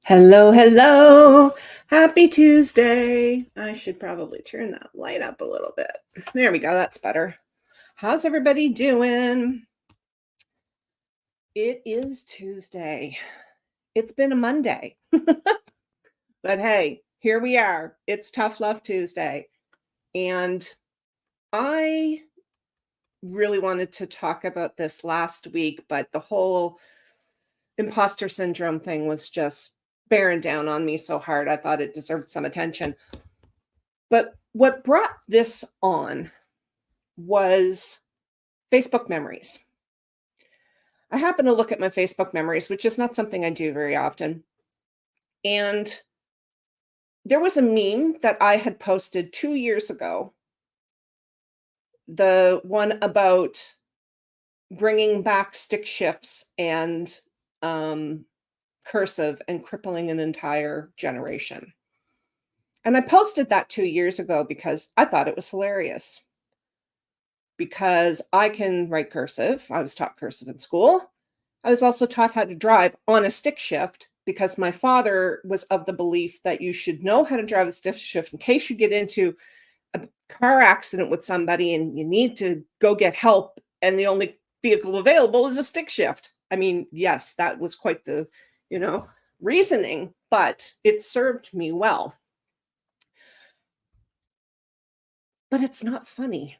Hello, hello. Happy Tuesday. I should probably turn that light up a little bit. There we go. That's better. How's everybody doing? It is Tuesday. It's been a Monday, but hey, here we are. It's Tough Love Tuesday. And I really wanted to talk about this last week, but the whole imposter syndrome thing was just bearing down on me so hard. I thought it deserved some attention. But what brought this on was Facebook memories. I happen to look at my Facebook memories, which is not something I do very often. And there was a meme that I had posted 2 years ago, the one about bringing back stick shifts and cursive and crippling an entire generation. And I posted that 2 years ago because I thought it was hilarious. Because I can write cursive. I was taught cursive in school. I was also taught how to drive on a stick shift because my father was of the belief that you should know how to drive a stick shift in case you get into a car accident with somebody and you need to go get help and the only vehicle available is a stick shift. I mean, yes, that was quite the, reasoning, but it served me well. But it's not funny.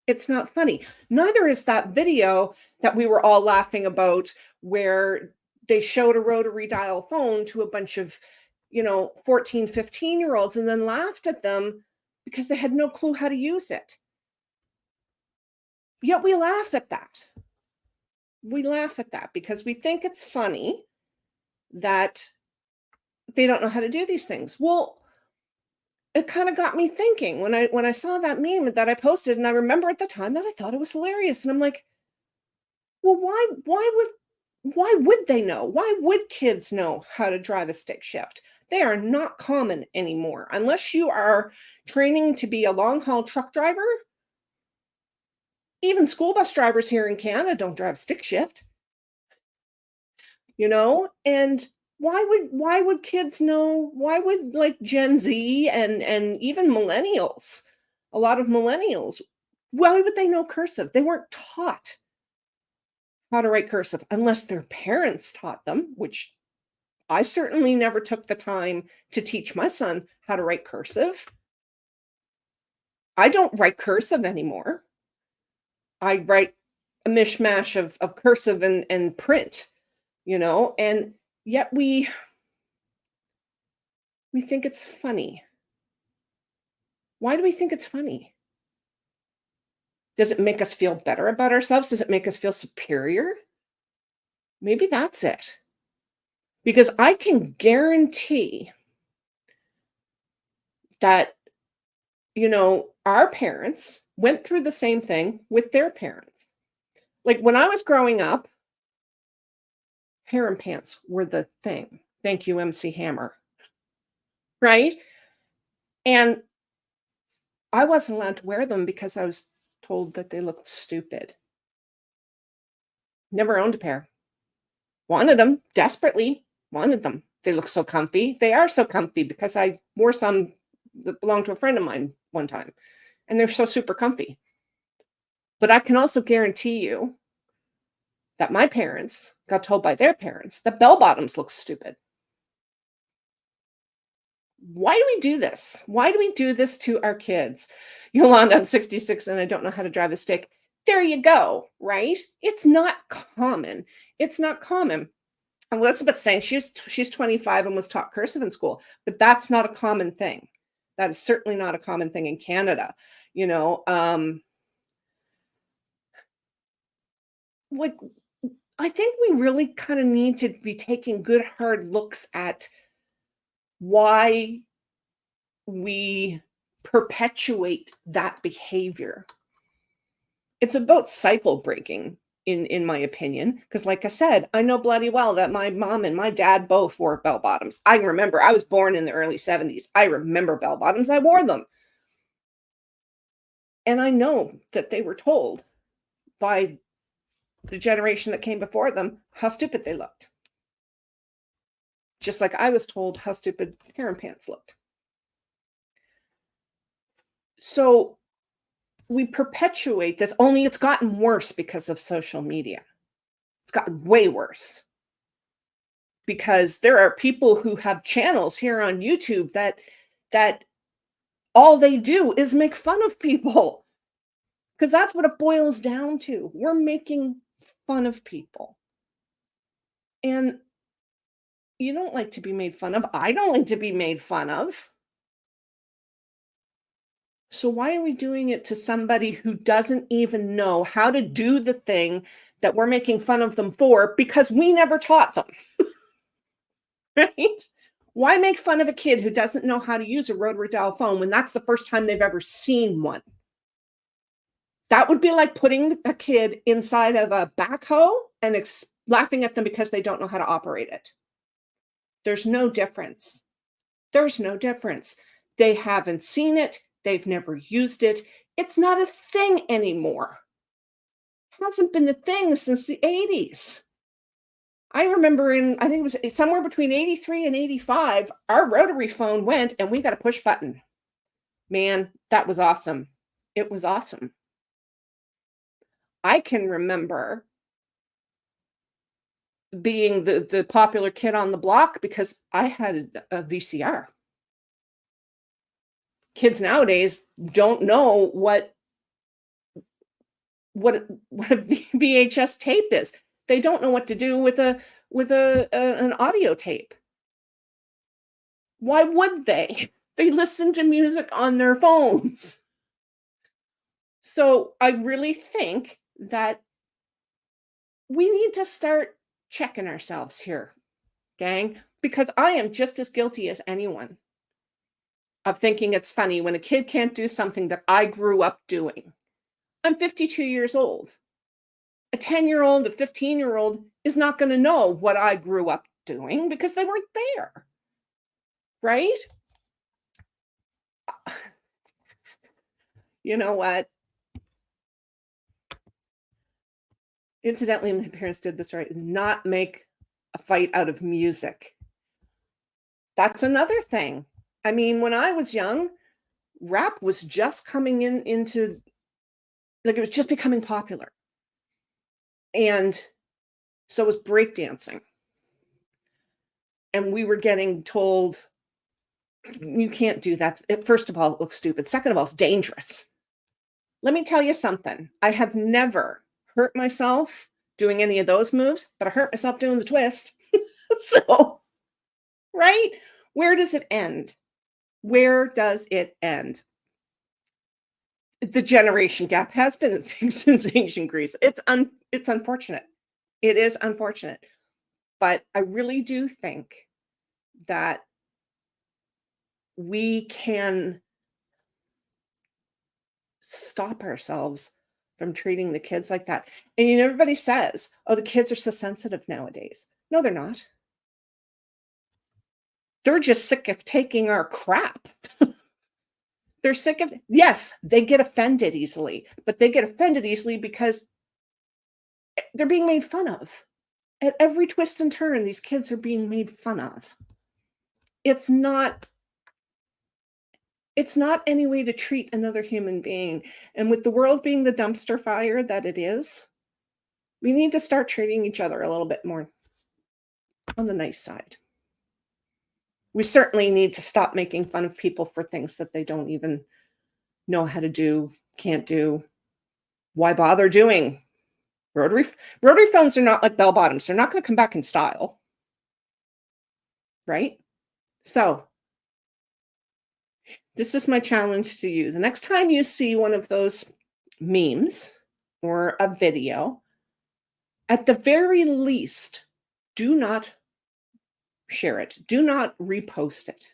It's not funny. Neither is that video that we were all laughing about where they showed a rotary dial phone to a bunch of, 14, 15-year-olds and then laughed at them because they had no clue how to use it. Yet we laugh at that. We laugh at that because we think it's funny that they don't know how to do these things. Well, it kind of got me thinking when I saw that meme that I posted, and I remember at the time that I thought it was hilarious. And I'm like, well, why would they know? Why would kids know how to drive a stick shift? They are not common anymore. Unless you are training to be a long haul truck driver, even school bus drivers here in Canada don't drive stick shift, And why would kids know? Why would like Gen Z and even millennials, a lot of millennials, why would they know cursive? They weren't taught how to write cursive unless their parents taught them, which I certainly never took the time to teach my son how to write cursive. I don't write cursive anymore. I write a mishmash of cursive and print, and yet we think it's funny. Why do we think it's funny? Does it make us feel better about ourselves? Does it make us feel superior? Maybe that's it. Because I can guarantee that, our parents went through the same thing with their parents. Like when I was growing up, harem pants were the thing. Thank you, MC Hammer. Right? And I wasn't allowed to wear them because I was told that they looked stupid. Never owned a pair. Wanted them desperately, wanted them. They look so comfy. They are so comfy because I wore some that belonged to a friend of mine one time, and they're so super comfy. But I can also guarantee you that my parents got told by their parents that bell bottoms look stupid. Why do we do this? Why do we do this to our kids? Yolanda, I'm 66 and I don't know how to drive a stick. There you go, right? It's not common. It's not common. Elizabeth's saying she's 25 and was taught cursive in school, but that's not a common thing. That is certainly not a common thing in Canada. Like I think we really kind of need to be taking good hard looks at why we perpetuate that behavior. It's about cycle breaking, in my opinion, because like I said, I know bloody well that my mom and my dad both wore bell bottoms. I remember I was born in the early 70s. I remember bell bottoms. I wore them. And I know that they were told by the generation that came before them how stupid they looked. just like I was told how stupid hair and pants looked. So we perpetuate this, only it's gotten worse because of social media. It's gotten way worse because there are people who have channels here on YouTube that all they do is make fun of people, because that's what it boils down to. We're making fun of people. And you don't like to be made fun of. I don't like to be made fun of. So why are we doing it to somebody who doesn't even know how to do the thing that we're making fun of them for because we never taught them? Right? Why make fun of a kid who doesn't know how to use a rotary dial phone when that's the first time they've ever seen one? That would be like putting a kid inside of a backhoe and laughing at them because they don't know how to operate it. There's no difference. There's no difference. They haven't seen it. They've never used it. It's not a thing anymore. It hasn't been a thing since the 80s. I remember I think it was somewhere between 83 and 85, our rotary phone went and we got a push button. Man, that was awesome. It was awesome. I can remember being the popular kid on the block because I had a VCR. Kids nowadays don't know what a VHS tape is. They don't know what to do with an audio tape. Why would they? They listen to music on their phones. So I really think that we need to start checking ourselves here, gang, because I am just as guilty as anyone of thinking it's funny when a kid can't do something that I grew up doing. I'm 52 years old. A 10-year-old, a 15-year-old is not going to know what I grew up doing because they weren't there. Right? You know what? Incidentally, my parents did this right. Not make a fight out of music. That's another thing. I mean, when I was young, rap was just coming into, like, it was just becoming popular. And so was breakdancing. And we were getting told, you can't do that. First of all, it looks stupid. Second of all, it's dangerous. Let me tell you something. I have never hurt myself doing any of those moves, but I hurt myself doing the twist. So, right? Where does it end? Where does it end? The generation gap has been a thing since ancient Greece. It's unfortunate. It is unfortunate. But I really do think that we can stop ourselves from treating the kids like that. And everybody says, oh, the kids are so sensitive nowadays. No, they're not. They're just sick of taking our crap. They're sick of, yes, they get offended easily, but they get offended easily because they're being made fun of. At every twist and turn, these kids are being made fun of. It's not any way to treat another human being. And with the world being the dumpster fire that it is, we need to start treating each other a little bit more on the nice side. We certainly need to stop making fun of people for things that they don't even know how to do, can't do. Why bother doing? Rotary phones are not like bell bottoms. They're not going to come back in style. Right? So, this is my challenge to you. The next time you see one of those memes or a video, at the very least, do not share it. Do not repost it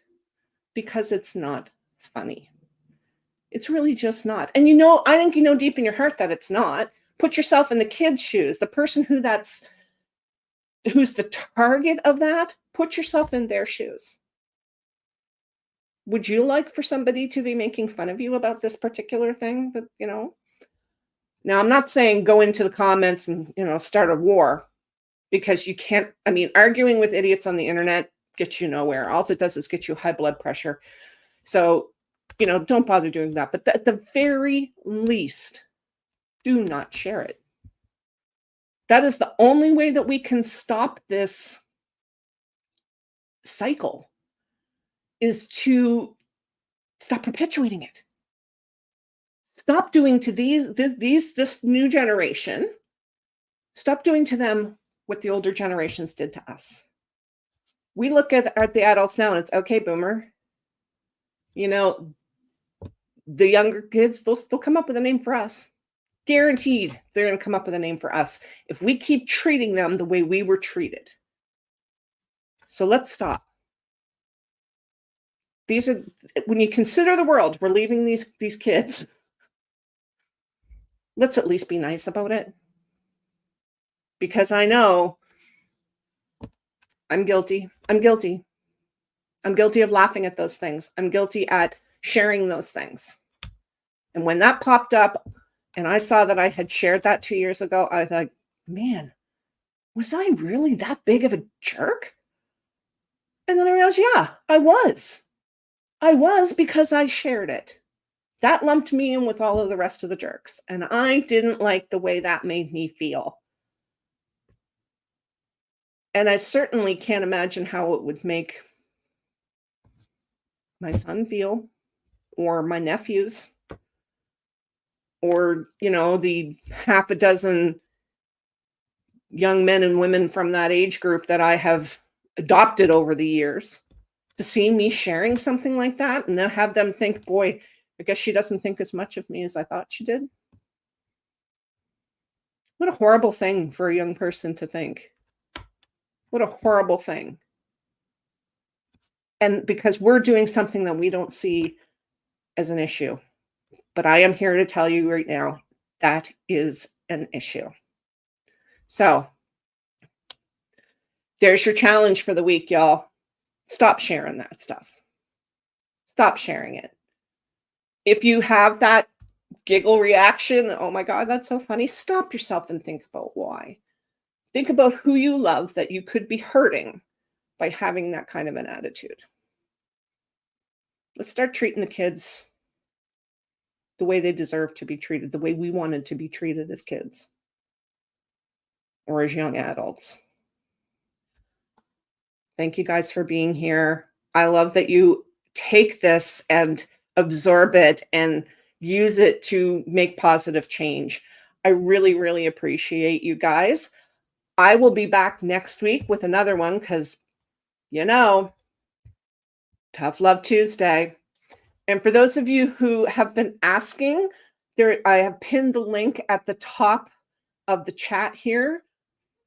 because it's not funny. It's really just not. And I think you know deep in your heart that it's not. Put yourself in the kid's shoes, the person who's the target of that, put yourself in their shoes. Would you like for somebody to be making fun of you about this particular thing that, Now, I'm not saying go into the comments and, start a war, because you can't, arguing with idiots on the internet gets you nowhere. All it does is get you high blood pressure. So, don't bother doing that. But at the very least, do not share it. That is the only way that we can stop this cycle, is to stop perpetuating it. Stop doing to this new generation, stop doing to them what the older generations did to us. We look at the adults now and it's okay, boomer. The younger kids, they'll come up with a name for us. Guaranteed they're going to come up with a name for us if we keep treating them the way we were treated. So let's stop. When you consider the world we're leaving these kids, let's at least be nice about it. Because I know I'm guilty. I'm guilty of laughing at those things. I'm guilty at sharing those things. And when that popped up and I saw that I had shared that 2 years ago, I thought, man, was I really that big of a jerk? And then I realized, yeah, I was. I was, because I shared it. That lumped me in with all of the rest of the jerks. And I didn't like the way that made me feel. And I certainly can't imagine how it would make my son feel, or my nephews, or, the half a dozen young men and women from that age group that I have adopted over the years, to see me sharing something like that and then have them think, boy, I guess she doesn't think as much of me as I thought she did. What a horrible thing for a young person to think. What a horrible thing. And because we're doing something that we don't see as an issue. But I am here to tell you right now, that is an issue. So there's your challenge for the week, y'all. Stop sharing that stuff. Stop sharing it. If you have that giggle reaction, oh my God, that's so funny, stop yourself and think about why. Think about who you love that you could be hurting by having that kind of an attitude. Let's start treating the kids the way they deserve to be treated, the way we wanted to be treated as kids or as young adults. Thank you guys for being here. I love that you take this and absorb it and use it to make positive change. I really, really appreciate you guys. I will be back next week with another one because, Tough Love Tuesday. And for those of you who have been asking, I have pinned the link at the top of the chat here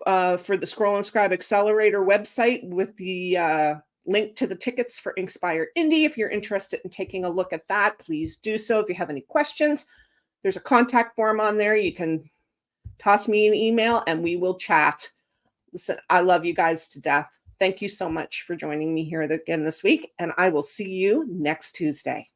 for the Scroll and Scribe Accelerator website with the link to the tickets for Inspire Indie. If you're interested in taking a look at that, please do so. If you have any questions, there's a contact form on there. You can toss me an email and we will chat. Listen, I love you guys to death. Thank you so much for joining me here again this week, and I will see you next Tuesday.